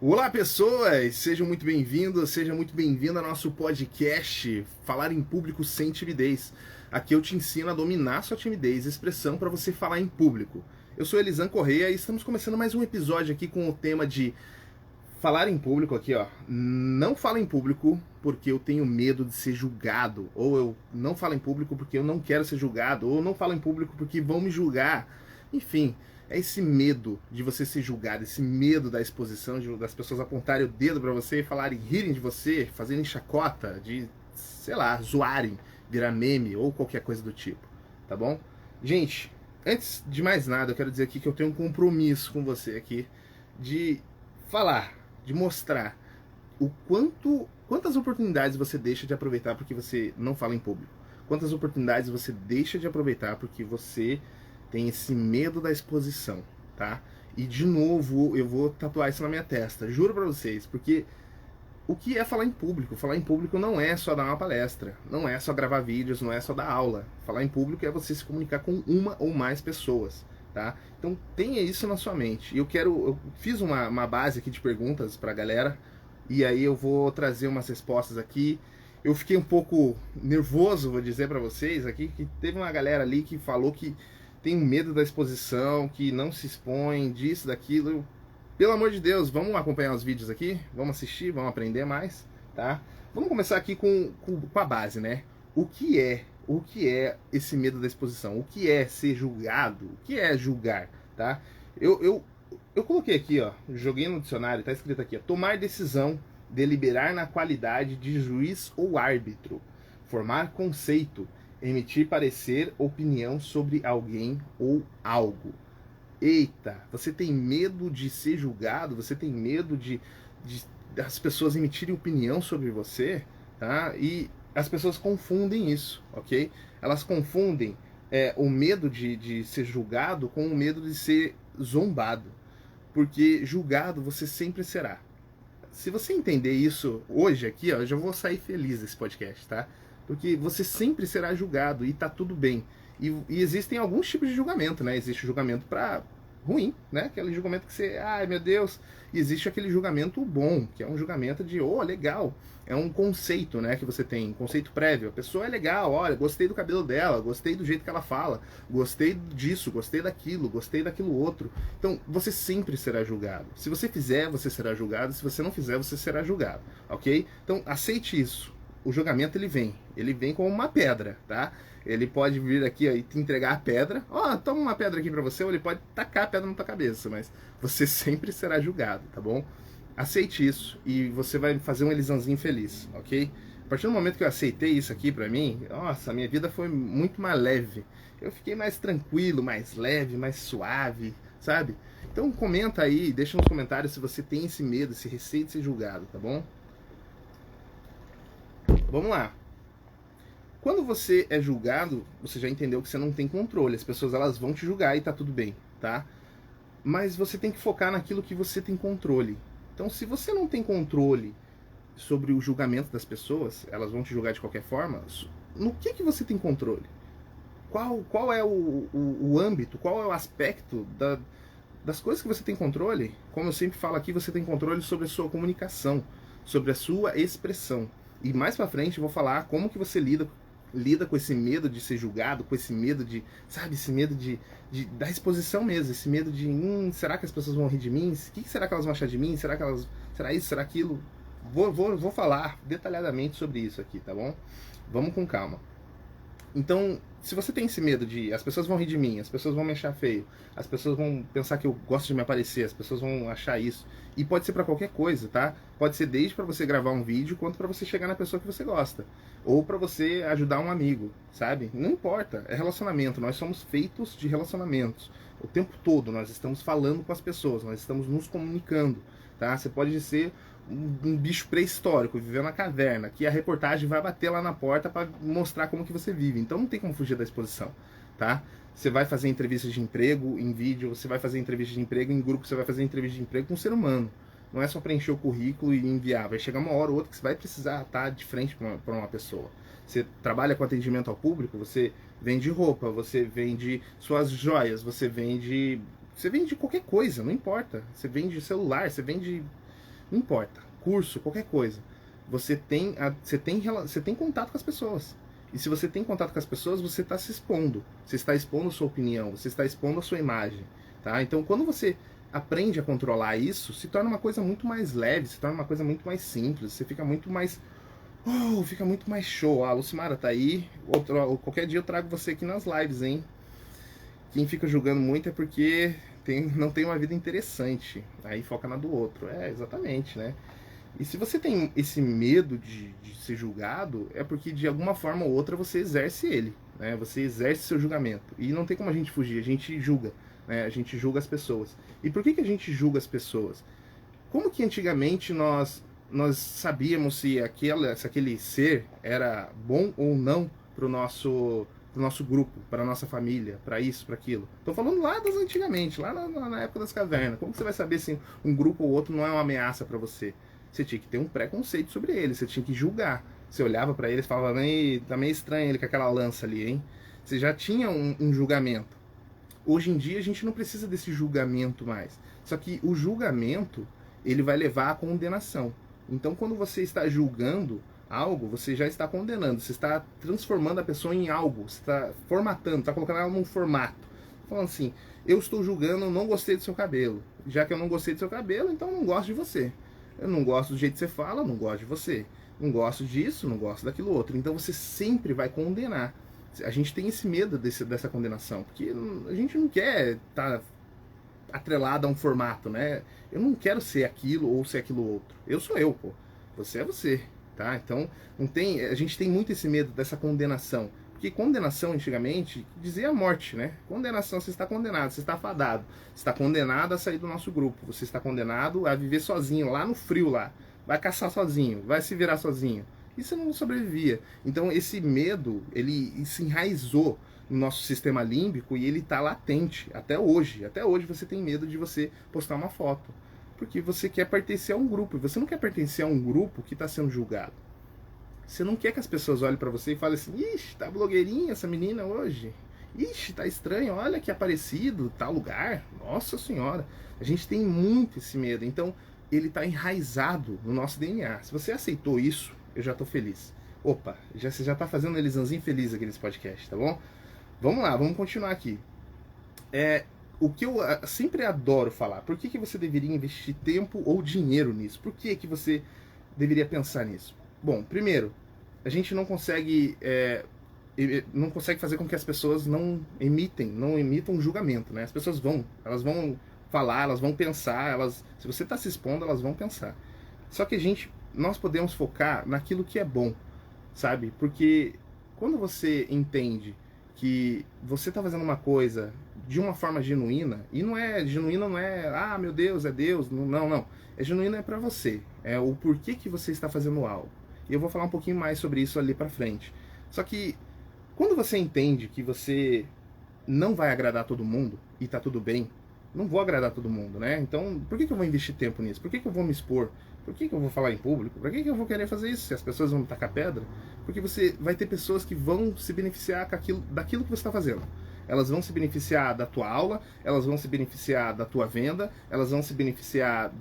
Olá, pessoas! Sejam muito bem-vindos, seja muito bem-vindo ao nosso podcast Falar em Público Sem Timidez. Aqui eu te ensino a dominar sua timidez, expressão para você falar em público. Eu sou Elisan Correia e estamos começando mais um episódio aqui com o tema de falar em público aqui, ó. Não falo em público porque eu tenho medo de ser julgado, ou eu não falo em público porque eu não quero ser julgado, ou eu não falo em público porque vão me julgar. Enfim, é esse medo de você ser julgado, esse medo da exposição, das pessoas apontarem o dedo pra você e falarem, rirem de você, fazerem chacota, de, sei lá, zoarem, virar meme ou qualquer coisa do tipo, tá bom? Gente, antes de mais nada, eu quero dizer aqui que eu tenho um compromisso com você aqui de falar, de mostrar quantas oportunidades você deixa de aproveitar porque você não fala em público. Quantas oportunidades você deixa de aproveitar porque você tem esse medo da exposição, tá? E de novo, eu vou tatuar isso na minha testa, juro pra vocês, porque o que é falar em público? Falar em público não é só dar uma palestra, não é só gravar vídeos, não é só dar aula. Falar em público é você se comunicar com uma ou mais pessoas, tá? Então tenha isso na sua mente. Eu fiz uma base aqui de perguntas pra galera, e aí eu vou trazer umas respostas aqui. Eu fiquei um pouco nervoso, vou dizer pra vocês aqui, que teve uma galera ali que falou que tem medo da exposição, que não se expõe, disso, daquilo. Pelo amor de Deus, vamos acompanhar os vídeos aqui? Vamos assistir, vamos aprender mais, tá? Vamos começar aqui com a base, né? O que é esse medo da exposição? O que é ser julgado? O que é julgar, tá? Eu coloquei aqui, ó, joguei no dicionário, tá escrito aqui, ó, tomar decisão, deliberar na qualidade de juiz ou árbitro, formar conceito, emitir parecer, opinião sobre alguém ou algo. Eita, você tem medo de ser julgado? Você tem medo de as pessoas emitirem opinião sobre você? Tá? E as pessoas confundem isso, ok? Elas confundem o medo de ser julgado com o medo de ser zombado. Porque julgado você sempre será. Se você entender isso hoje aqui, ó, eu já vou sair feliz desse podcast, tá? Porque você sempre será julgado e tá tudo bem. E existem alguns tipos de julgamento, né? Existe o julgamento para ruim, né? Aquele julgamento que você, ai meu Deus. E existe aquele julgamento bom, que é um julgamento de, oh, legal. É um conceito, né, que você tem, conceito prévio. A pessoa é legal, olha, gostei do cabelo dela, gostei do jeito que ela fala, gostei disso, gostei daquilo outro. Então, você sempre será julgado. Se você fizer, você será julgado. Se você não fizer, você será julgado, ok? Então, aceite isso. O julgamento, ele vem como uma pedra, tá? Ele pode vir aqui ó, e te entregar a pedra. Ó, toma uma pedra aqui pra você, ou ele pode tacar a pedra na tua cabeça, mas você sempre será julgado, tá bom? Aceite isso e você vai fazer um Elisanzinho feliz, ok? A partir do momento que eu aceitei isso aqui pra mim, nossa, a minha vida foi muito mais leve. Eu fiquei mais tranquilo, mais leve, mais suave, sabe? Então comenta aí, deixa nos comentários se você tem esse medo, esse receio de ser julgado, tá bom? Vamos lá. Quando você é julgado, você já entendeu que você não tem controle. As pessoas elas vão te julgar e tá tudo bem, tá? Mas você tem que focar naquilo que você tem controle. Então, se você não tem controle sobre o julgamento das pessoas, elas vão te julgar de qualquer forma, no que você tem controle? Qual é o âmbito, qual é o aspecto das coisas que você tem controle? Como eu sempre falo aqui, você tem controle sobre a sua comunicação, sobre a sua expressão. E mais pra frente eu vou falar como que você lida com esse medo de ser julgado, com esse medo de, sabe, esse medo da exposição mesmo, esse medo de, será que as pessoas vão rir de mim? O que será que elas vão achar de mim? Será isso, será aquilo? Vou falar detalhadamente sobre isso aqui, tá bom? Vamos com calma. Então, se você tem esse medo de as pessoas vão rir de mim, as pessoas vão me achar feio, as pessoas vão pensar que eu gosto de me aparecer, as pessoas vão achar isso, e pode ser pra qualquer coisa, tá? Pode ser desde pra você gravar um vídeo, quanto pra você chegar na pessoa que você gosta, ou pra você ajudar um amigo, sabe? Não importa, é relacionamento, nós somos feitos de relacionamentos. O tempo todo nós estamos falando com as pessoas, nós estamos nos comunicando, tá? Você pode ser um bicho pré-histórico, vivendo na caverna, que a reportagem vai bater lá na porta para mostrar como que você vive. Então não tem como fugir da exposição, tá? Você vai fazer entrevista de emprego em vídeo, você vai fazer entrevista de emprego em grupo, você vai fazer entrevista de emprego com um ser humano. Não é só preencher o currículo e enviar. Vai chegar uma hora ou outra que você vai precisar estar de frente para uma pessoa. Você trabalha com atendimento ao público, você vende roupa, você vende suas joias, você vende qualquer coisa, não importa. Você vende celular, você vende Não importa, curso, qualquer coisa. Você tem contato com as pessoas. E se você tem contato com as pessoas, você está se expondo. Você está expondo a sua opinião, você está expondo a sua imagem. Tá? Então, quando você aprende a controlar isso, se torna uma coisa muito mais leve, se torna uma coisa muito mais simples, você fica muito mais... fica muito mais show. A Lucimara tá aí. Qualquer dia eu trago você aqui nas lives, hein? Quem fica julgando muito é porque não tem uma vida interessante. Aí foca na do outro. Exatamente, né? E se você tem esse medo de ser julgado, é porque de alguma forma ou outra você exerce ele, né? Você exerce seu julgamento. E não tem como a gente fugir, a gente julga, né? A gente julga as pessoas. E por que a gente julga as pessoas? Como que antigamente nós sabíamos se aquele ser era bom ou não pro nosso grupo, para a nossa família, para isso, para aquilo? Tô falando lá das antigamente, lá na época das cavernas. Como que você vai saber se um grupo ou outro não é uma ameaça para você? Você tinha que ter um preconceito sobre ele, você tinha que julgar. Você olhava para ele e falava, tá meio estranho ele com aquela lança ali, hein? Você já tinha um julgamento. Hoje em dia a gente não precisa desse julgamento mais. Só que o julgamento, ele vai levar à condenação. Então quando você está julgando algo, você já está condenando, você está transformando a pessoa em algo, você está formatando, está colocando ela num formato. Falando assim, eu estou julgando, não gostei do seu cabelo. Já que eu não gostei do seu cabelo, então eu não gosto de você. Eu não gosto do jeito que você fala, não gosto de você. Não gosto disso, não gosto daquilo outro. Então você sempre vai condenar. A gente tem esse medo dessa condenação, porque a gente não quer estar atrelado a um formato, né? Eu não quero ser aquilo ou ser aquilo outro. Eu sou eu, pô. Você é você, tá? Então a gente tem muito esse medo dessa condenação. Porque condenação, antigamente, dizia a morte, né? Condenação, você está condenado, você está fadado. Você está condenado a sair do nosso grupo. Você está condenado a viver sozinho, lá no frio lá. Vai caçar sozinho, vai se virar sozinho. E você não sobrevivia. Então esse medo, ele se enraizou no nosso sistema límbico e ele está latente até hoje. Até hoje você tem medo de você postar uma foto. Porque você quer pertencer a um grupo. E você não quer pertencer a um grupo que está sendo julgado. Você não quer que as pessoas olhem pra você e falem assim, ixi, tá blogueirinha essa menina hoje. Ixi, tá estranho, olha que aparecido, tal lugar. Nossa senhora. A gente tem muito esse medo. Então, ele tá enraizado no nosso DNA. Se você aceitou isso, eu já tô feliz. Opa, você já tá fazendo o Elisanzinho feliz aqui nesse podcast, tá bom? Vamos lá, vamos continuar aqui. O que eu sempre adoro falar, por que você deveria investir tempo ou dinheiro nisso? Por que você deveria pensar nisso? Bom, primeiro, a gente não consegue fazer com que as pessoas não emitam julgamento, né? As pessoas elas vão falar, elas vão pensar, se você está se expondo, elas vão pensar. Só que nós podemos focar naquilo que é bom, sabe? Porque quando você entende que você está fazendo uma coisa de uma forma genuína, e genuína não é, ah, meu Deus, é Deus, não. É genuína é para você, é o porquê que você está fazendo algo. E eu vou falar um pouquinho mais sobre isso ali pra frente. Só que, quando você entende que você não vai agradar todo mundo, e tá tudo bem, não vou agradar todo mundo, né? Então, por que eu vou investir tempo nisso? Por que eu vou me expor? Por que eu vou falar em público? Por que eu vou querer fazer isso? Se as pessoas vão me tacar pedra? Porque você vai ter pessoas que vão se beneficiar daquilo que você está fazendo. Elas vão se beneficiar da tua aula, elas vão se beneficiar da tua venda, elas vão se beneficiar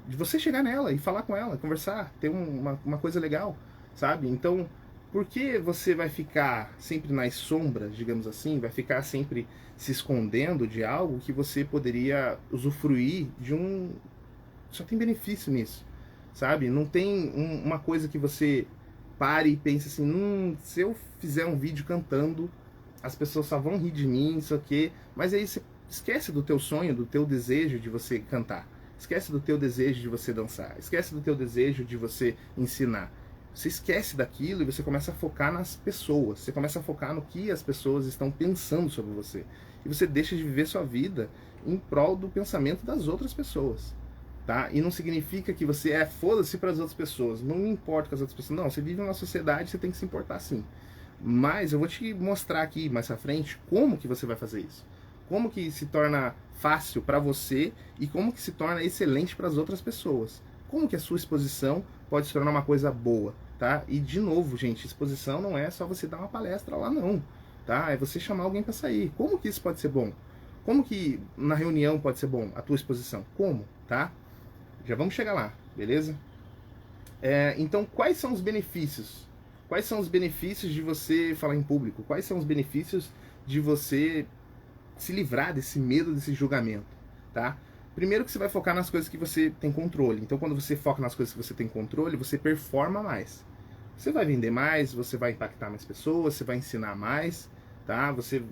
de você chegar nela e falar com ela, conversar, ter uma coisa legal, sabe? Então, por que você vai ficar sempre nas sombras, digamos assim, vai ficar sempre se escondendo de algo que você poderia usufruir só tem benefício nisso, sabe? Não tem uma coisa que você pare e pense assim, se eu fizer um vídeo cantando, as pessoas só vão rir de mim, isso aqui. Mas aí você esquece do teu sonho, do teu desejo de você cantar. Esquece do teu desejo de você dançar. Esquece do teu desejo de você ensinar. Você esquece daquilo e você começa a focar nas pessoas. Você começa a focar no que as pessoas estão pensando sobre você. E você deixa de viver sua vida em prol do pensamento das outras pessoas. Tá? E não significa que você foda-se para as outras pessoas. Não me importa com as outras pessoas. Não, você vive numa sociedade, você tem que se importar sim. Mas eu vou te mostrar aqui mais à frente como que você vai fazer isso. Como que se torna fácil para você e como que se torna excelente para as outras pessoas. Como que a sua exposição pode se tornar uma coisa boa, tá? E de novo, gente, exposição não é só você dar uma palestra lá não, tá? É você chamar alguém para sair. Como que isso pode ser bom? Como que na reunião pode ser bom a tua exposição? Como, tá? Já vamos chegar lá. beleza? Então, quais são os benefícios? Quais são os benefícios de você falar em público? Quais são os benefícios de você se livrar desse medo, desse julgamento, tá? Primeiro que você vai focar nas coisas que você tem controle. Então, quando você foca nas coisas que você tem controle, você performa mais. Você vai vender mais, você vai impactar mais pessoas, você vai ensinar mais, tá? Você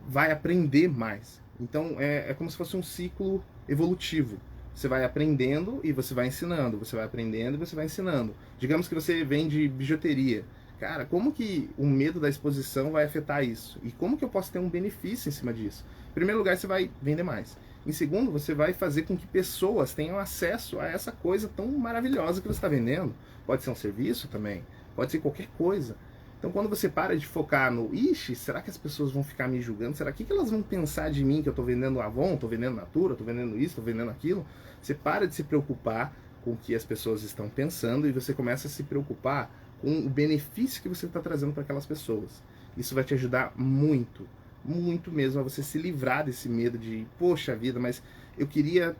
vai aprender mais. Então, é como se fosse um ciclo evolutivo. Você vai aprendendo e você vai ensinando, você vai aprendendo e você vai ensinando. Digamos que você vende bijuteria. Cara, como que o medo da exposição vai afetar isso? E como que eu posso ter um benefício em cima disso? Em primeiro lugar, você vai vender mais. Em segundo, você vai fazer com que pessoas tenham acesso a essa coisa tão maravilhosa que você está vendendo. Pode ser um serviço também, pode ser qualquer coisa. Então, quando você para de focar no, ixi, será que as pessoas vão ficar me julgando? Será que elas vão pensar de mim que eu estou vendendo Avon, estou vendendo Natura, estou vendendo isso, estou vendendo aquilo? Você para de se preocupar com o que as pessoas estão pensando e você começa a se preocupar com o benefício que você está trazendo para aquelas pessoas. Isso vai te ajudar muito, muito mesmo a você se livrar desse medo de, poxa vida, mas eu queria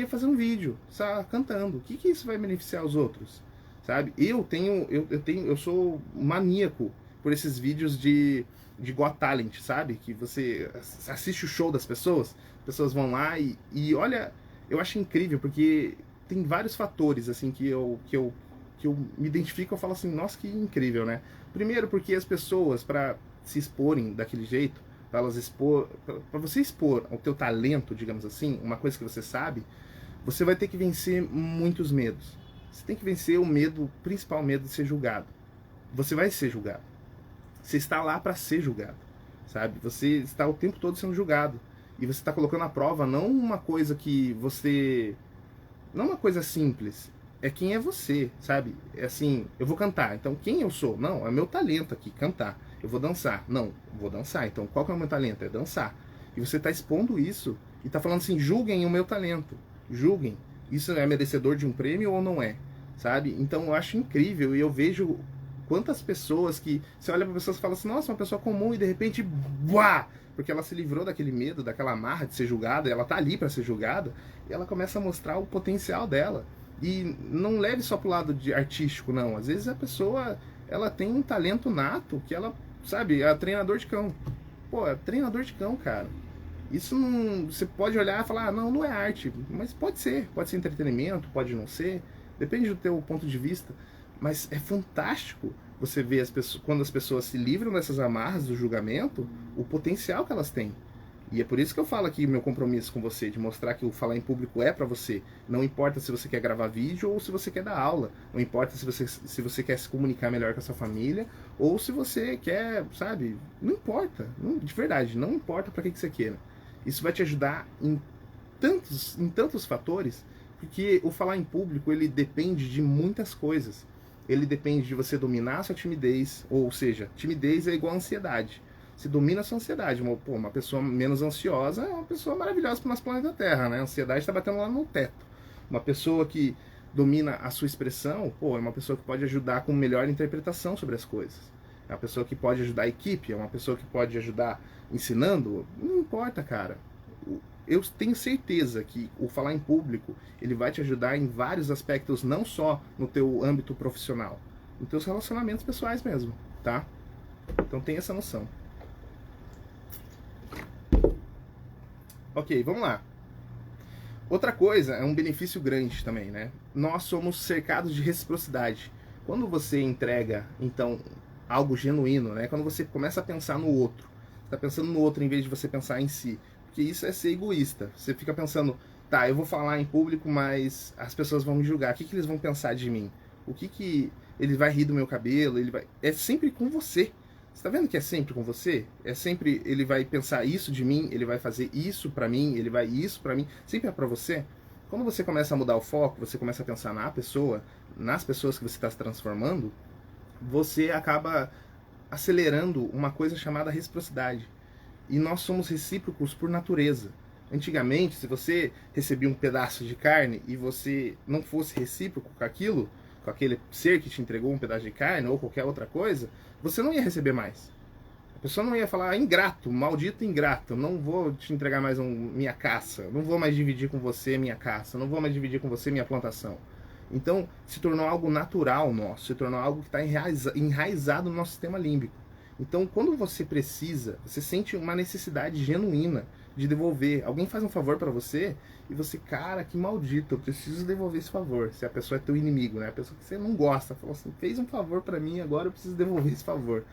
fazer um vídeo, sabe, cantando. O que isso vai beneficiar os outros? Sabe? Eu sou maníaco por esses vídeos de Got Talent, sabe? Que você assiste o show das pessoas, as pessoas vão lá e olha, eu acho incrível, porque tem vários fatores assim que eu me identifico, eu falo assim, nossa, que incrível, né? Primeiro porque as pessoas, para se exporem daquele jeito, para você expor o teu talento, digamos assim, uma coisa que você sabe, você vai ter que vencer muitos medos. Você tem que vencer o medo, o principal medo de ser julgado. Você vai ser julgado. Você está lá para ser julgado, sabe? Você está o tempo todo sendo julgado. E você está colocando à prova não uma coisa que você... Não uma coisa simples. É quem é você, sabe? É assim, eu vou cantar. Então, quem eu sou? Não, é meu talento aqui, cantar. Eu vou dançar. Não, vou dançar. Então, qual que é o meu talento? É dançar. E você está expondo isso. E está falando assim, julguem o meu talento. Julguem. Isso é merecedor de um prêmio ou não é? Sabe? Então eu acho incrível e eu vejo quantas pessoas que... Você olha para pessoas e fala assim, nossa, uma pessoa comum e de repente... Buá! Porque ela se livrou daquele medo, daquela amarra de ser julgada, ela tá ali para ser julgada, e ela começa a mostrar o potencial dela. E não leve só pro lado de artístico, não. Às vezes a pessoa, ela tem um talento nato que ela, sabe, é treinador de cão. Pô, é treinador de cão, cara. Isso não... Você pode olhar e falar, ah, não é arte. Mas pode ser entretenimento, pode não ser. Depende do teu ponto de vista. Mas é fantástico você ver as pessoas, quando as pessoas se livram dessas amarras do julgamento, o potencial que elas têm. E é por isso que eu falo aqui meu compromisso com você, de mostrar que o falar em público é para você. Não importa se você quer gravar vídeo ou se você quer dar aula. Não importa se você quer se comunicar melhor com a sua família ou se você quer, sabe? Não importa. Não, de verdade, não importa para que você queira. Isso vai te ajudar em tantos fatores, porque o falar em público, ele depende de muitas coisas. Ele depende de você dominar a sua timidez, ou seja, timidez é igual a ansiedade. Você domina a sua ansiedade. Uma pessoa menos ansiosa é uma pessoa maravilhosa para o nosso planeta Terra, né? A ansiedade está batendo lá no teto. Uma pessoa que domina a sua expressão, é uma pessoa que pode ajudar com melhor interpretação sobre as coisas. É uma pessoa que pode ajudar a equipe, é uma pessoa que pode ajudar ensinando. Não importa, cara. Eu tenho certeza que o falar em público, ele vai te ajudar em vários aspectos, não só no teu âmbito profissional, nos teus relacionamentos pessoais mesmo, tá? Então tem essa noção. Ok, vamos lá. Outra coisa, é um benefício grande também, né? Nós somos cercados de reciprocidade. Quando você entrega, então, algo genuíno, né? Quando você começa a pensar no outro, você tá pensando no outro em vez de você pensar em si. Porque isso é ser egoísta. Você fica pensando, tá, eu vou falar em público, mas as pessoas vão me julgar. O que eles vão pensar de mim? O que ele vai rir do meu cabelo? É sempre com você. Você tá vendo que é sempre com você? É sempre, ele vai pensar isso de mim, ele vai fazer isso pra mim, ele vai isso pra mim. Sempre é pra você. Quando você começa a mudar o foco, você começa a pensar na pessoa, nas pessoas que você está se transformando, você acaba acelerando uma coisa chamada reciprocidade. E nós somos recíprocos por natureza. Antigamente, se você recebia um pedaço de carne e você não fosse recíproco com aquilo, com aquele ser que te entregou um pedaço de carne ou qualquer outra coisa, você não ia receber mais. A pessoa não ia falar, ingrato, maldito ingrato, não vou te entregar mais minha caça, não vou mais dividir com você minha caça, não vou mais dividir com você minha plantação. Então, se tornou algo natural nosso, se tornou algo que está enraizado no nosso sistema límbico. Então, quando você precisa, você sente uma necessidade genuína de devolver. Alguém faz um favor para você e você, cara, que maldito, eu preciso devolver esse favor. Se a pessoa é teu inimigo, né? A pessoa que você não gosta, falou assim, fez um favor para mim, agora eu preciso devolver esse favor.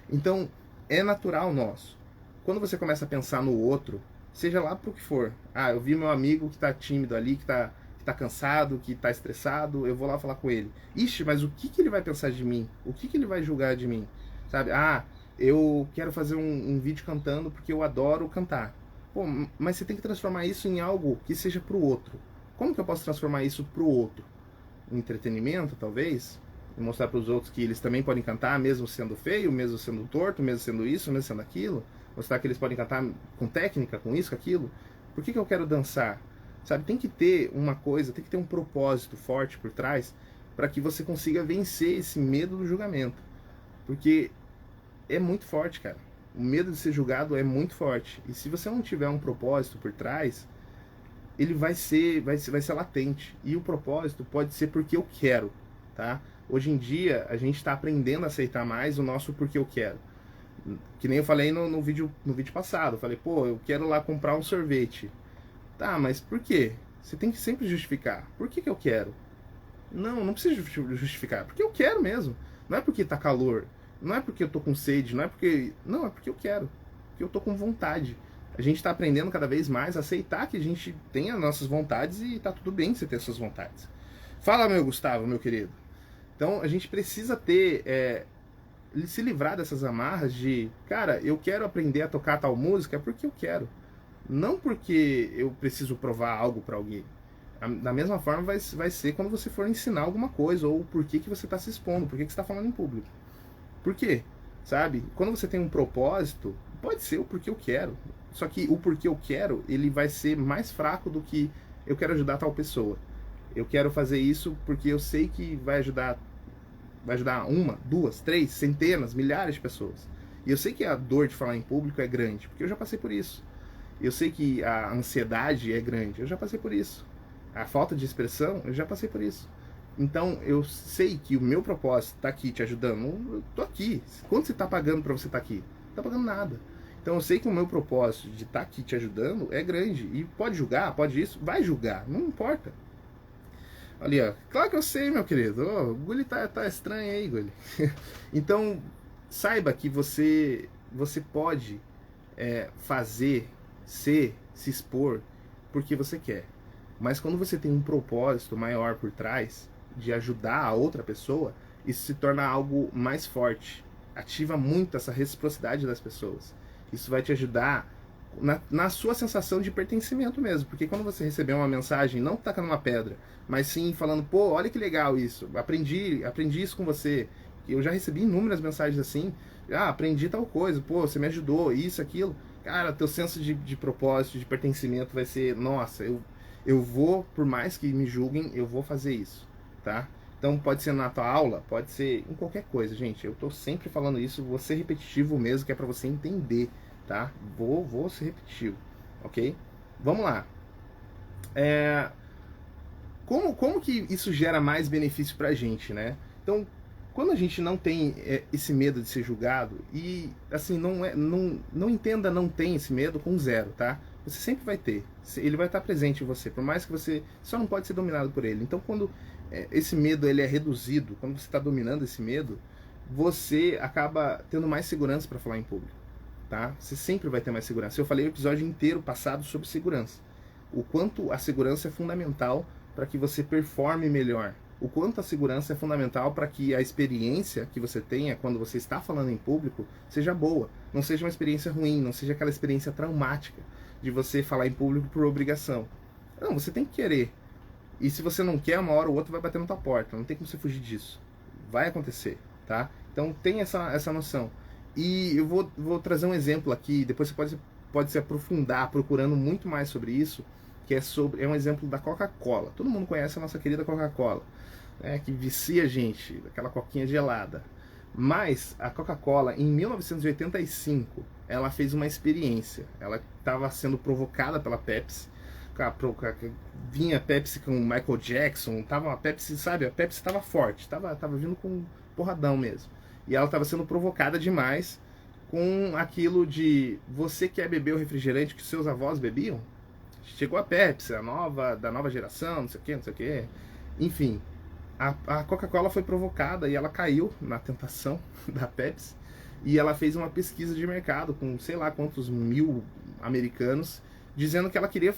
Então, é natural nosso. Quando você começa a pensar no outro, seja lá pro que for. Ah, eu vi meu amigo que tá tímido ali, que tá cansado, que tá estressado, eu vou lá falar com ele. Ixi, mas o que ele vai pensar de mim? O que ele vai julgar de mim? Sabe? Ah, eu quero fazer um vídeo cantando porque eu adoro cantar. Pô, mas você tem que transformar isso em algo que seja pro outro. Como que eu posso transformar isso pro outro? Um entretenimento, talvez? E mostrar para os outros que eles também podem cantar, mesmo sendo feio, mesmo sendo torto, mesmo sendo isso, mesmo sendo aquilo. Mostrar que eles podem cantar com técnica, com isso, com aquilo. Por que eu quero dançar? Sabe, tem que ter uma coisa, tem que ter um propósito forte por trás para que você consiga vencer esse medo do julgamento. Porque é muito forte, cara. O medo de ser julgado é muito forte. E se você não tiver um propósito por trás, ele vai ser latente. E o propósito pode ser porque eu quero, tá? Hoje em dia, a gente está aprendendo a aceitar mais o nosso porque eu quero. Que nem eu falei no vídeo passado. Eu falei, pô, eu quero lá comprar um sorvete. Tá, mas por quê? Você tem que sempre justificar. Por que eu quero? Não precisa justificar. Porque eu quero mesmo. Não é porque tá calor. Não é porque eu tô com sede. Não, é porque eu quero. Porque eu tô com vontade. A gente tá aprendendo cada vez mais a aceitar que a gente tem as nossas vontades e tá tudo bem você ter as suas vontades. Fala, meu Gustavo, meu querido. Então, a gente precisa se livrar dessas amarras de, cara, eu quero aprender a tocar tal música porque eu quero. Não porque eu preciso provar algo para alguém. Da mesma forma vai ser quando você for ensinar alguma coisa, ou por que você está se expondo, por que você está falando em público. Por quê? Sabe? Quando você tem um propósito, pode ser o porquê eu quero. Só que o porquê eu quero, ele vai ser mais fraco do que eu quero ajudar tal pessoa. Eu quero fazer isso porque eu sei que vai ajudar uma, duas, três, centenas, milhares de pessoas. E eu sei que a dor de falar em público é grande, porque eu já passei por isso. Eu sei que a ansiedade é grande, eu já passei por isso. A falta de expressão, eu já passei por isso. Então, eu sei que o meu propósito está aqui te ajudando. Eu tô aqui. Quanto você está pagando para você estar aqui? Não está pagando nada. Então, eu sei que o meu propósito de estar aqui te ajudando é grande. E pode julgar, pode isso, vai julgar, não importa. Ali, ó. Claro que eu sei, meu querido. Oh, o Gulli tá estranho aí, Gulli. Então, saiba que você pode fazer, se expor porque você quer. Mas quando você tem um propósito maior por trás de ajudar a outra pessoa, isso se torna algo mais forte. Ativa muito essa reciprocidade das pessoas. Isso vai te ajudar na sua sensação de pertencimento mesmo. Porque quando você receber uma mensagem, não tacando uma pedra, mas sim falando, pô, olha que legal isso, aprendi isso com você. Eu já recebi inúmeras mensagens assim, aprendi tal coisa, pô, você me ajudou, isso, aquilo. Cara, teu senso de propósito, de pertencimento vai ser, nossa, eu vou, por mais que me julguem, eu vou fazer isso, tá? Então pode ser na tua aula, pode ser em qualquer coisa, gente. Eu tô sempre falando isso, vou ser repetitivo mesmo, que é pra você entender, tá? Vou ser repetitivo, ok? Vamos lá. Como que isso gera mais benefício pra gente, né? Então, quando a gente não tem esse medo de ser julgado, e assim, não entenda não tem esse medo com zero, tá? Você sempre vai ter, ele vai estar presente em você, por mais que você só não pode ser dominado por ele. Então, quando esse medo ele é reduzido, quando você está dominando esse medo, você acaba tendo mais segurança para falar em público, tá? Você sempre vai ter mais segurança. Eu falei o episódio inteiro passado sobre segurança, o quanto a segurança é fundamental para que você performe melhor, o quanto a segurança é fundamental para que a experiência que você tenha quando você está falando em público seja boa, não seja uma experiência ruim, não seja aquela experiência traumática de você falar em público por obrigação. Não, você tem que querer. E se você não quer, uma hora ou outra vai bater na tua porta. Não tem como você fugir disso. Vai acontecer, tá? Então tem essa noção. E eu vou trazer um exemplo aqui, depois você pode se aprofundar procurando muito mais sobre isso, que é um exemplo da Coca-Cola. Todo mundo conhece a nossa querida Coca-Cola, né, que vicia a gente, aquela coquinha gelada. Mas a Coca-Cola, em 1985, ela fez uma experiência. Ela estava sendo provocada pela Pepsi vinha Pepsi com Michael Jackson, tava a Pepsi, sabe? A Pepsi tava forte, tava vindo com porradão mesmo. E ela tava sendo provocada demais com aquilo de você quer beber o refrigerante que seus avós bebiam? Chegou a Pepsi, da nova geração, não sei o que, não sei o que. Enfim, a Coca-Cola foi provocada e ela caiu na tentação da Pepsi. E ela fez uma pesquisa de mercado com sei lá quantos mil americanos, dizendo que ela queria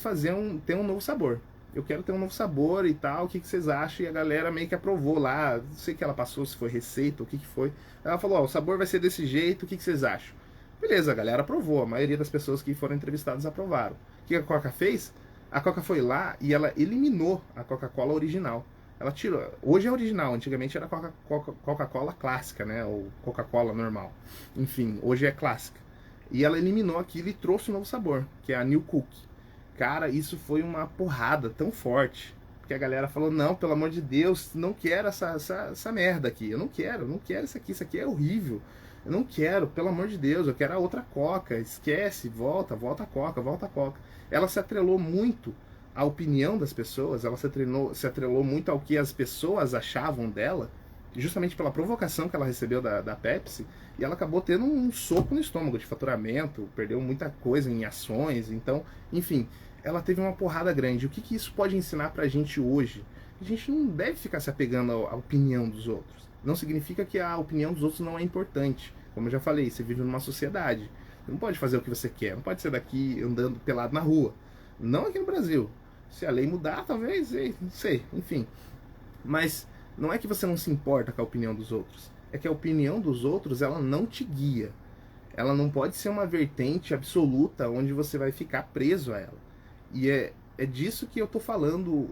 ter um novo sabor. Eu quero ter um novo sabor e tal, o que vocês acham? E a galera meio que aprovou lá, não sei o que ela passou, se foi receita, o que foi. Ela falou, o sabor vai ser desse jeito, o que vocês acham? Beleza, a galera aprovou, a maioria das pessoas que foram entrevistadas aprovaram. O que a Coca fez? A Coca foi lá e ela eliminou a Coca-Cola original. Ela tirou, hoje é original, antigamente era Coca-Cola clássica, né, ou Coca-Cola normal. Enfim, hoje é clássica. E ela eliminou aquilo e trouxe um novo sabor, que é a New Coke. Cara, isso foi uma porrada tão forte, porque a galera falou, não, pelo amor de Deus, não quero essa merda aqui, eu não quero isso aqui é horrível. Eu não quero, pelo amor de Deus, eu quero a outra Coca, esquece, volta a Coca. Ela se atrelou muito à opinião das pessoas, ela se atrelou muito ao que as pessoas achavam dela, justamente pela provocação que ela recebeu da Pepsi, e ela acabou tendo um soco no estômago de faturamento, perdeu muita coisa em ações, então, enfim, ela teve uma porrada grande. O que isso pode ensinar pra gente hoje? A gente não deve ficar se apegando à opinião dos outros. Não significa que a opinião dos outros não é importante. Como eu já falei, você vive numa sociedade. Você não pode fazer o que você quer. Não pode ser daqui andando pelado na rua. Não aqui no Brasil. Se a lei mudar, talvez, não sei, enfim. Mas não é que você não se importa com a opinião dos outros. É que a opinião dos outros, ela não te guia. Ela não pode ser uma vertente absoluta onde você vai ficar preso a ela. E é disso que eu tô falando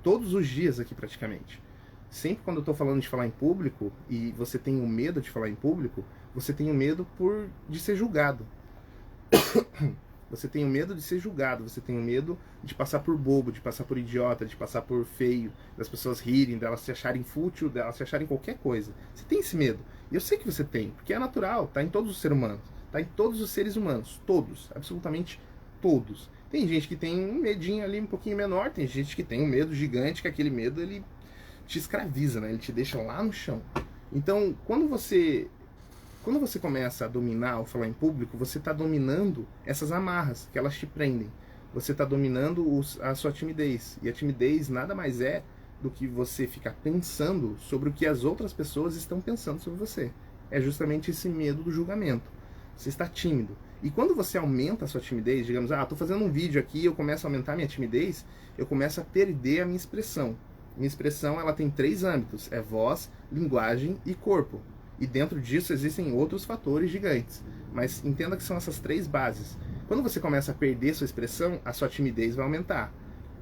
todos os dias aqui praticamente. Sempre quando eu tô falando de falar em público, e você tem o medo de falar em público, você tem o medo de ser julgado. Você tem o medo de ser julgado, você tem o medo de passar por bobo, de passar por idiota, de passar por feio, das pessoas rirem, delas se acharem fútil, delas se acharem qualquer coisa. Você tem esse medo. E eu sei que você tem, porque é natural, tá em todos os seres humanos, tá em todos os seres humanos, todos, absolutamente todos. Tem gente que tem um medinho ali um pouquinho menor, tem gente que tem um medo gigante, que aquele medo ele te escraviza, né? Ele te deixa lá no chão. Então, quando você começa a dominar ou falar em público, você está dominando essas amarras, que elas te prendem. Você está dominando a sua timidez. E a timidez nada mais é do que você ficar pensando sobre o que as outras pessoas estão pensando sobre você. É justamente esse medo do julgamento. Você está tímido. E quando você aumenta a sua timidez, digamos, estou fazendo um vídeo aqui, eu começo a aumentar a minha timidez, eu começo a perder a minha expressão. Minha expressão ela tem 3 âmbitos, é voz, linguagem e corpo. E dentro disso existem outros fatores gigantes. Mas entenda que são essas 3 bases. Quando você começa a perder sua expressão, a sua timidez vai aumentar.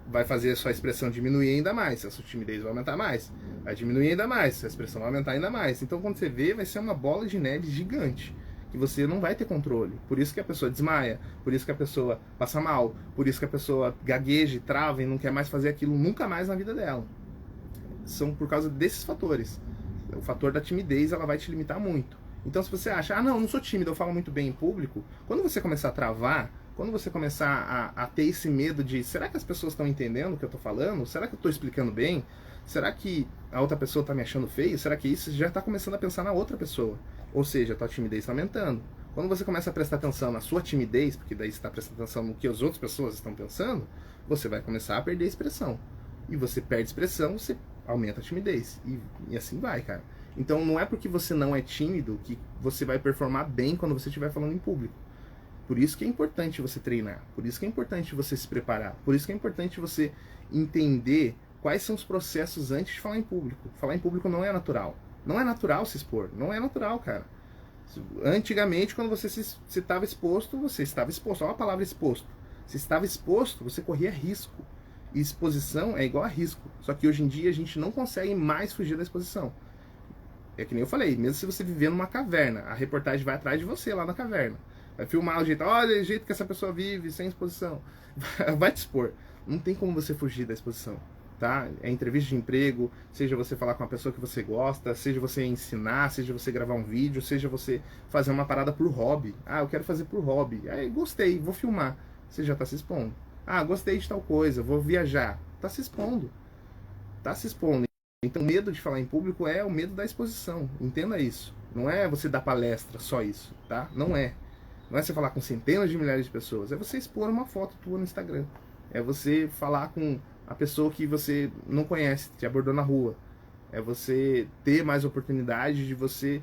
Vai fazer a sua expressão diminuir ainda mais, a sua timidez vai aumentar mais. Vai diminuir ainda mais, a sua expressão vai aumentar ainda mais. Então quando você vê, vai ser uma bola de neve gigante. Que você não vai ter controle. Por isso que a pessoa desmaia, por isso que a pessoa passa mal, por isso que a pessoa gagueja, trava e não quer mais fazer aquilo nunca mais na vida dela. São por causa desses fatores. O fator da timidez, ela vai te limitar muito. Então se você acha, não sou tímido, eu falo muito bem em público, quando você começar a travar, quando você começar a ter esse medo de, será que as pessoas estão entendendo o que eu estou falando? Será que eu estou explicando bem? Será que a outra pessoa está me achando feio? Será que isso? Você já está começando a pensar na outra pessoa. Ou seja, a tua timidez está aumentando. Quando você começa a prestar atenção na sua timidez, porque daí você está prestando atenção no que as outras pessoas estão pensando, você vai começar a perder a expressão. E você perde expressão, você aumenta a timidez. E assim vai, cara. Então não é porque você não é tímido que você vai performar bem quando você estiver falando em público. Por isso que é importante você treinar. Por isso que é importante você se preparar. Por isso que é importante você entender quais são os processos antes de falar em público. Falar em público não é natural. Não é natural se expor. Não é natural, cara. Antigamente, quando você estava exposto, você estava exposto. Olha a palavra exposto. Se estava exposto, você corria risco. E exposição é igual a risco. Só que hoje em dia a gente não consegue mais fugir da exposição. É que nem eu falei, mesmo se você viver numa caverna, a reportagem vai atrás de você lá na caverna. Vai filmar o jeito, olha o jeito que essa pessoa vive, sem exposição. Vai te expor. Não tem como você fugir da exposição. Tá? É entrevista de emprego, seja você falar com uma pessoa que você gosta, seja você ensinar, seja você gravar um vídeo, seja você fazer uma parada por hobby. Eu quero fazer por hobby. Aí, gostei, vou filmar. Você já está se expondo. Ah, gostei de tal coisa, vou viajar. Tá se expondo. Tá se expondo. Então, o medo de falar em público é o medo da exposição. Entenda isso. Não é você dar palestra, só isso, tá? Não é. Não é você falar com centenas de milhares de pessoas. É você expor uma foto tua no Instagram. É você falar com a pessoa que você não conhece, te abordou na rua. É você ter mais oportunidade de você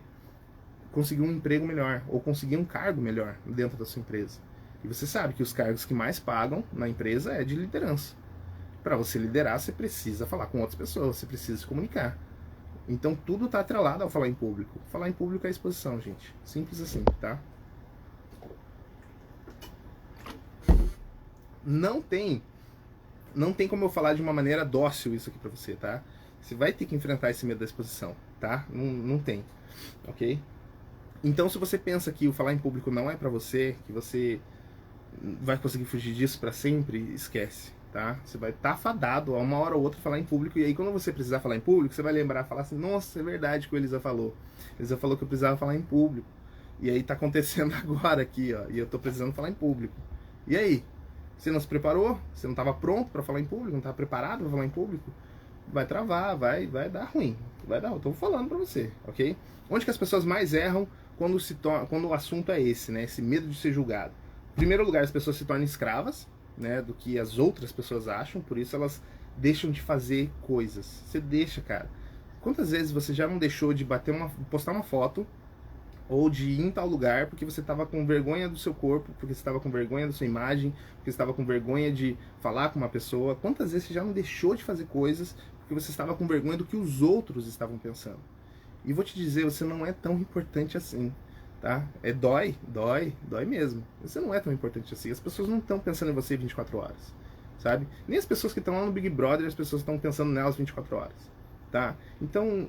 conseguir um emprego melhor ou conseguir um cargo melhor dentro da sua empresa. E você sabe que os cargos que mais pagam na empresa é de liderança. Para você liderar, você precisa falar com outras pessoas, você precisa se comunicar. Então tudo está atrelado ao falar em público. Falar em público é exposição, gente. Simples assim, tá? Não tem como eu falar de uma maneira dócil isso aqui para você, tá? Você vai ter que enfrentar esse medo da exposição, tá? Não tem, ok? Então, se você pensa que o falar em público não é para você, que você vai conseguir fugir disso para sempre, esquece, tá? Você vai estar fadado a uma hora ou outra falar em público, e aí quando você precisar falar em público, você vai lembrar, falar assim, nossa, é verdade que o Elisa falou. Elisa falou que eu precisava falar em público. E aí tá acontecendo agora aqui, ó, e eu tô precisando falar em público. E aí? Você não se preparou? Você não estava pronto para falar em público? Não estava preparado para falar em público? Vai travar, vai dar ruim. Vai dar, eu tô falando para você, ok? Onde que as pessoas mais erram quando o assunto é esse, né? Esse medo de ser julgado. Em primeiro lugar, as pessoas se tornam escravas, né? Do que as outras pessoas acham, por isso elas deixam de fazer coisas. Você deixa, cara. Quantas vezes você já não deixou de postar uma foto ou de ir em tal lugar porque você estava com vergonha do seu corpo, porque você estava com vergonha da sua imagem, porque você estava com vergonha de falar com uma pessoa? Quantas vezes você já não deixou de fazer coisas porque você estava com vergonha do que os outros estavam pensando? E vou te dizer, você não é tão importante assim, tá? Dói mesmo. Você não é tão importante assim. As pessoas não estão pensando em você 24 horas, sabe? Nem as pessoas que estão lá no Big Brother, as pessoas estão pensando nelas 24 horas, tá? Então,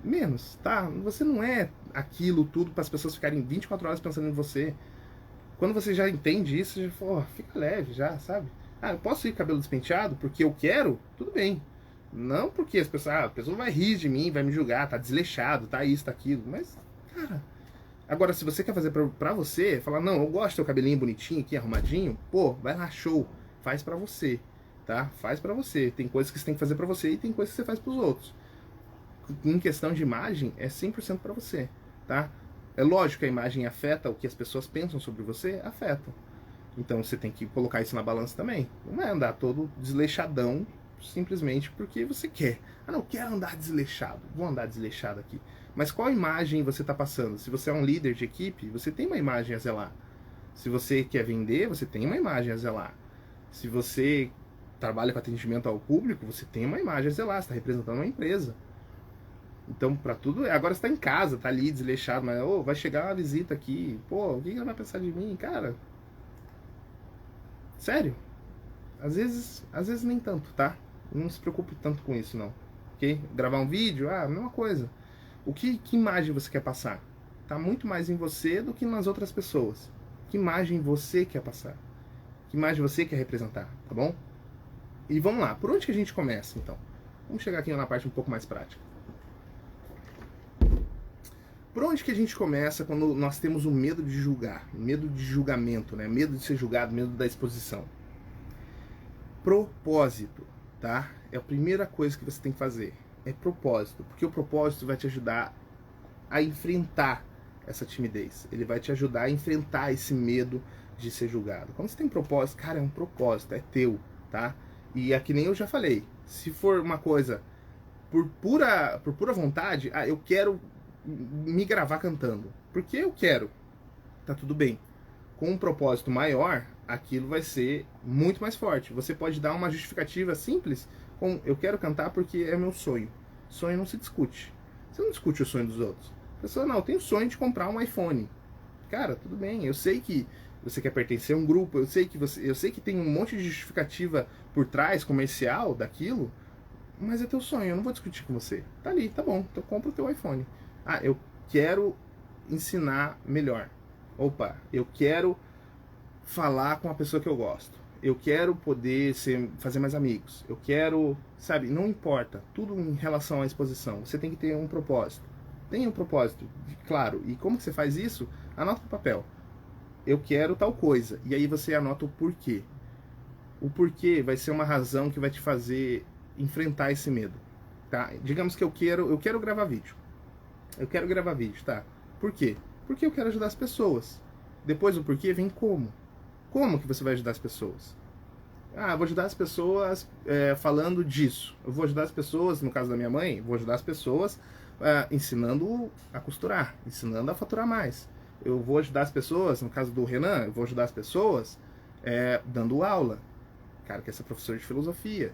menos, tá? Você não é aquilo tudo para as pessoas ficarem 24 horas pensando em você. Quando você já entende isso, já fala, fica leve já, sabe? Ah, eu posso ir com cabelo despenteado porque eu quero? Tudo bem. Não porque as pessoas, a pessoa vai rir de mim, vai me julgar, tá desleixado, tá isso, tá aquilo. Mas, cara, agora se você quer fazer pra você, falar, não, eu gosto do teu cabelinho bonitinho aqui, arrumadinho, pô, vai lá, show, faz pra você, tá? Faz pra você. Tem coisas que você tem que fazer pra você e tem coisas que você faz pros outros. Em questão de imagem, é 100% pra você, tá? É lógico que a imagem afeta o que as pessoas pensam sobre você, afeta. Então você tem que colocar isso na balança também. Não é andar todo desleixadão simplesmente porque você quer. Ah, não, quero andar desleixado. Vou andar desleixado aqui. Mas qual imagem você está passando? Se você é um líder de equipe, você tem uma imagem a zelar. Se você quer vender, você tem uma imagem a zelar. Se você trabalha com atendimento ao público, você tem uma imagem a zelar. Você está representando uma empresa. Então, para tudo, agora você tá em casa, tá ali desleixado, mas vai chegar uma visita aqui, pô, o que ela vai pensar de mim, cara? Sério? Às vezes nem tanto, tá? Não se preocupe tanto com isso, não. Ok? Gravar um vídeo, mesma coisa. Que imagem você quer passar? Tá muito mais em você do que nas outras pessoas. Que imagem você quer passar? Que imagem você quer representar, tá bom? E vamos lá, por onde que a gente começa, então? Vamos chegar aqui na parte um pouco mais prática. Por onde que a gente começa quando nós temos o medo de julgar? Medo de julgamento, né? Medo de ser julgado, medo da exposição. Propósito, tá? É a primeira coisa que você tem que fazer. É propósito, porque o propósito vai te ajudar a enfrentar essa timidez. Ele vai te ajudar a enfrentar esse medo de ser julgado. Quando você tem propósito, cara, é um propósito, é teu, tá? E é que nem eu já falei, se for uma coisa por pura vontade, eu quero me gravar cantando, porque eu quero, tá tudo bem. Com um propósito maior, aquilo vai ser muito mais forte. Você pode dar uma justificativa simples, com eu quero cantar porque é meu sonho. Sonho não se discute. Você não discute o sonho dos outros. A pessoa, não, eu tenho o sonho de comprar um iPhone. Cara, tudo bem, eu sei que você quer pertencer a um grupo, eu sei que tem um monte de justificativa por trás, comercial, daquilo, mas é teu sonho, eu não vou discutir com você. Tá ali, tá bom, então compra o teu iPhone. Eu quero ensinar melhor. Opa, eu quero falar com a pessoa que eu gosto. Eu quero poder fazer mais amigos. Eu quero, sabe, não importa. Tudo em relação à exposição. Você tem que ter um propósito. Tenha um propósito, claro. E como que você faz isso? Anota no papel. Eu quero tal coisa. E aí você anota o porquê. O porquê vai ser uma razão que vai te fazer enfrentar esse medo, tá? Digamos que eu quero gravar vídeo. Eu quero gravar vídeo, tá? Por quê? Porque eu quero ajudar as pessoas. Depois do porquê vem como. Como que você vai ajudar as pessoas? Ah, eu vou ajudar as pessoas falando disso. Eu vou ajudar as pessoas, no caso da minha mãe, vou ajudar as pessoas ensinando a costurar, ensinando a faturar mais. Eu vou ajudar as pessoas, no caso do Renan, eu vou ajudar as pessoas dando aula. Cara, que é professor de filosofia.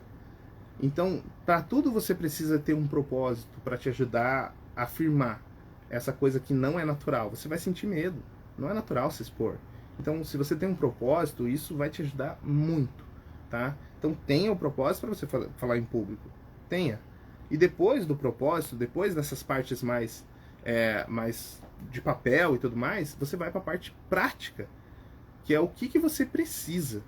Então, para tudo você precisa ter um propósito para te ajudar a afirmar essa coisa que não é natural. Você vai sentir medo. Não é natural se expor. Então, se você tem um propósito, isso vai te ajudar muito, tá? Então, tenha o propósito para você falar em público. Tenha. E depois do propósito, depois dessas partes mais de papel e tudo mais, você vai para a parte prática, que é o que você precisa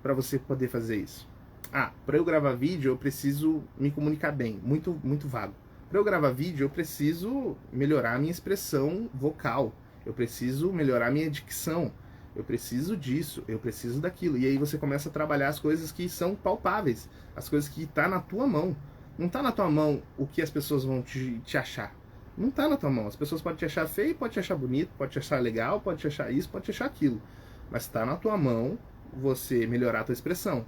para você poder fazer isso. Ah, para eu gravar vídeo eu preciso me comunicar bem, muito vago. Para eu gravar vídeo eu preciso melhorar a minha expressão vocal, eu preciso melhorar a minha dicção, eu preciso disso, eu preciso daquilo. E aí você começa a trabalhar as coisas que são palpáveis, as coisas que tá na tua mão. Não tá na tua mão o que as pessoas vão te achar. Não tá na tua mão. As pessoas podem te achar feio, podem te achar bonito, podem te achar legal, podem te achar isso, podem te achar aquilo. Mas tá na tua mão você melhorar a tua expressão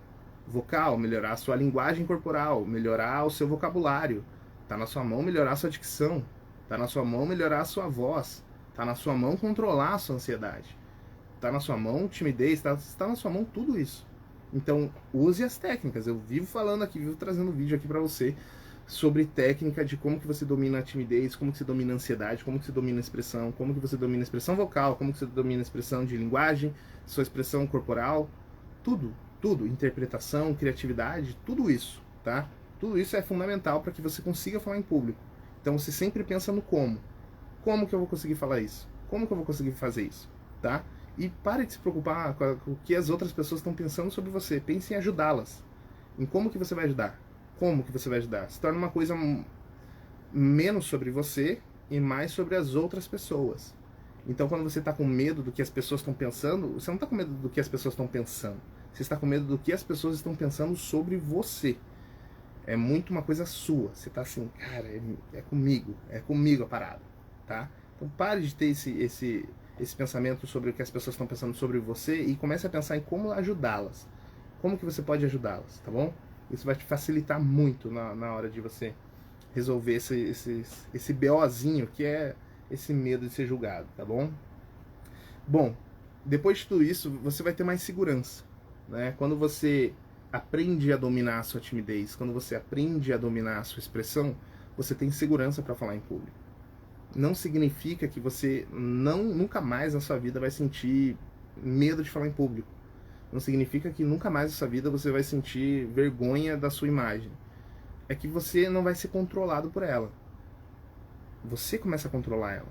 vocal, melhorar a sua linguagem corporal, melhorar o seu vocabulário. Tá na sua mão melhorar a sua dicção. Tá na sua mão melhorar a sua voz. Tá na sua mão controlar a sua ansiedade. Tá na sua mão timidez, tá na sua mão tudo isso. Então, use as técnicas. Eu vivo falando aqui, vivo trazendo vídeo aqui pra você sobre técnica de como que você domina a timidez, como que você domina a ansiedade, como que você domina a expressão, como que você domina a expressão vocal, como que você domina a expressão de linguagem, sua expressão corporal, tudo, interpretação, criatividade, tudo isso, tá? Tudo isso é fundamental para que você consiga falar em público. Então você sempre pensa no como. Como que eu vou conseguir falar isso? Como que eu vou conseguir fazer isso, tá? E pare de se preocupar com o que as outras pessoas estão pensando sobre você. Pense em ajudá-las. Em como que você vai ajudar. Como que você vai ajudar? Se torna uma coisa menos sobre você e mais sobre as outras pessoas. Então, quando você está com medo do que as pessoas estão pensando, você não está com medo do que as pessoas estão pensando. Você está com medo do que as pessoas estão pensando sobre você. É muito uma coisa sua. Você está assim, cara, é comigo a parada, tá? Então, pare de ter esse pensamento sobre o que as pessoas estão pensando sobre você e comece a pensar em como ajudá-las. Como que você pode ajudá-las, tá bom? Isso vai te facilitar muito na hora de você resolver esse BOzinho que é esse medo de ser julgado, tá bom? Bom, depois de tudo isso, você vai ter mais segurança, né? Quando você aprende a dominar a sua timidez, quando você aprende a dominar a sua expressão, você tem segurança para falar em público. Não significa que você nunca mais na sua vida vai sentir medo de falar em público. Não significa que nunca mais na sua vida você vai sentir vergonha da sua imagem. É que você não vai ser controlado por ela. Você começa a controlar ela.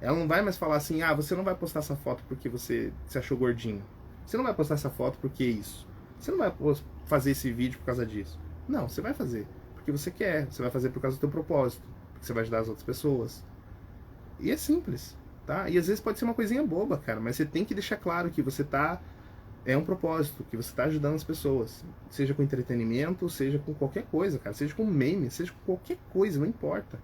Ela não vai mais falar assim, você não vai postar essa foto porque você se achou gordinho. Você não vai postar essa foto porque isso. Você não vai fazer esse vídeo por causa disso. Não, você vai fazer porque você quer. Você vai fazer por causa do teu propósito. Porque você vai ajudar as outras pessoas. E é simples, tá? E às vezes pode ser uma coisinha boba, cara. Mas você tem que deixar claro que você é um propósito, que você está ajudando as pessoas. Seja com entretenimento, seja com qualquer coisa, cara. Seja com meme, seja com qualquer coisa, não importa.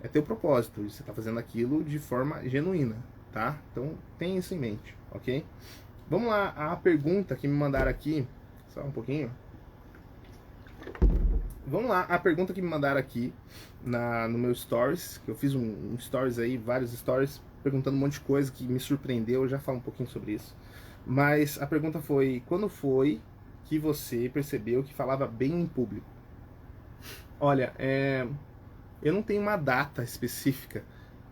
É teu propósito. Você está fazendo aquilo de forma genuína, tá? Então, tenha isso em mente, ok? Vamos lá, a pergunta que me mandaram aqui. Só um pouquinho. Vamos lá, a pergunta que me mandaram aqui no meu stories, que eu fiz um stories aí, vários stories, perguntando um monte de coisa que me surpreendeu, eu já falo um pouquinho sobre isso. Mas a pergunta foi, quando foi que você percebeu que falava bem em público? Olha, eu não tenho uma data específica,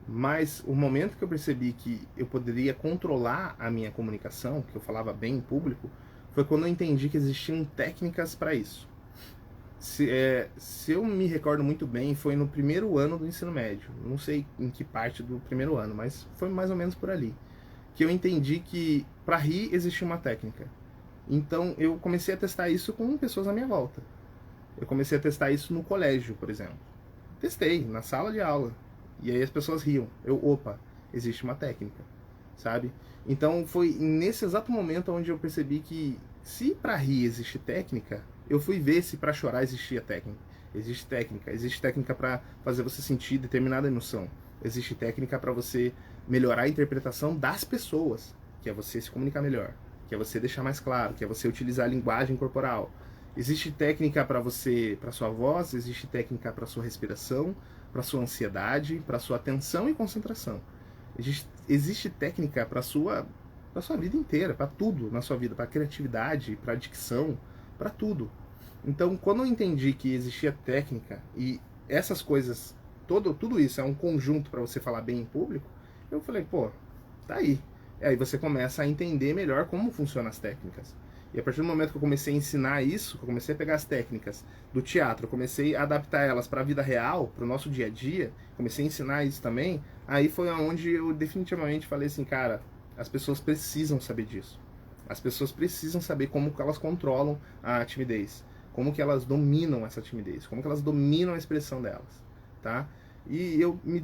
mas o momento que eu percebi que eu poderia controlar a minha comunicação, que eu falava bem em público, foi quando eu entendi que existiam técnicas para isso. Se eu me recordo muito bem, foi no primeiro ano do ensino médio. Não sei em que parte do primeiro ano, mas foi mais ou menos por ali. Que eu entendi que para rir existia uma técnica. Então eu comecei a testar isso com pessoas à minha volta. Eu comecei a testar isso no colégio, por exemplo. Testei, na sala de aula. E aí as pessoas riam. Opa, existe uma técnica, sabe? Então foi nesse exato momento onde eu percebi que Se para rir existe técnica, eu fui ver se para chorar existia técnica. Existe técnica para fazer você sentir determinada emoção. Existe técnica para você melhorar a interpretação das pessoas, que é você se comunicar melhor, que é você deixar mais claro, que é você utilizar a linguagem corporal. Existe técnica para você, para sua voz, existe técnica para sua respiração, para sua ansiedade, para sua atenção e concentração. Existe técnica para sua vida inteira, para tudo na sua vida, para criatividade, para dicção, para tudo. Então, quando eu entendi que existia técnica e essas coisas, tudo isso é um conjunto para você falar bem em público, eu falei, pô, tá aí. E aí você começa a entender melhor como funcionam as técnicas. E a partir do momento que eu comecei a ensinar isso, que eu comecei a pegar as técnicas do teatro, eu comecei a adaptar elas para a vida real, para o nosso dia a dia, comecei a ensinar isso também, aí foi onde eu definitivamente falei assim, cara, as pessoas precisam saber disso. As pessoas precisam saber como que elas controlam a timidez, como que elas dominam essa timidez, como que elas dominam a expressão delas, tá? E eu me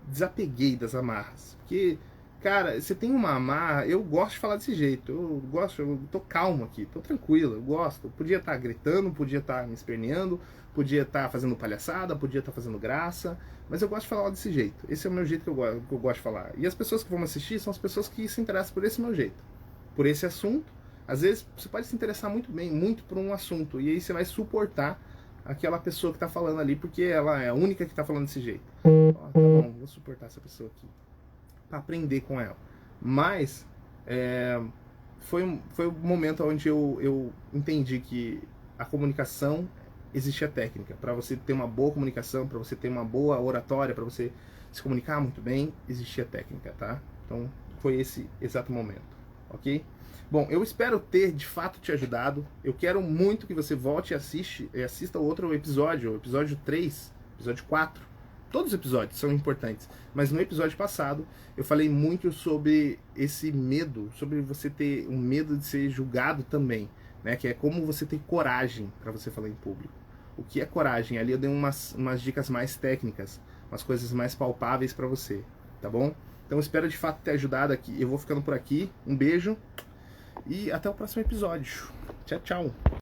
desapeguei das amarras, porque, cara, você tem uma amarra, eu gosto de falar desse jeito, eu tô calmo aqui, tô tranquilo, eu gosto. Eu podia estar gritando, podia estar me esperneando, podia estar fazendo palhaçada, podia estar fazendo graça, mas eu gosto de falar desse jeito. Esse é o meu jeito que eu gosto de falar. E as pessoas que vão me assistir são as pessoas que se interessam por esse meu jeito, por esse assunto. Às vezes você pode se interessar muito por um assunto, e aí você vai suportar aquela pessoa que está falando ali, porque ela é a única que está falando desse jeito. Ó, tá bom, vou suportar essa pessoa aqui, para aprender com ela. Mas foi o momento onde eu entendi que a comunicação existia técnica. Para você ter uma boa comunicação, para você ter uma boa oratória, para você se comunicar muito bem, existia técnica, tá? Então foi esse exato momento, ok? Bom, eu espero ter de fato te ajudado. Eu quero muito que você volte e assista o outro episódio, o episódio 3, episódio 4. Todos os episódios são importantes, mas no episódio passado eu falei muito sobre esse medo, sobre você ter um medo de ser julgado também, né? Que é como você ter coragem para você falar em público. O que é coragem? Ali eu dei umas dicas mais técnicas, umas coisas mais palpáveis para você, tá bom? Então eu espero de fato ter ajudado aqui. Eu vou ficando por aqui. Um beijo e até o próximo episódio. Tchau, tchau.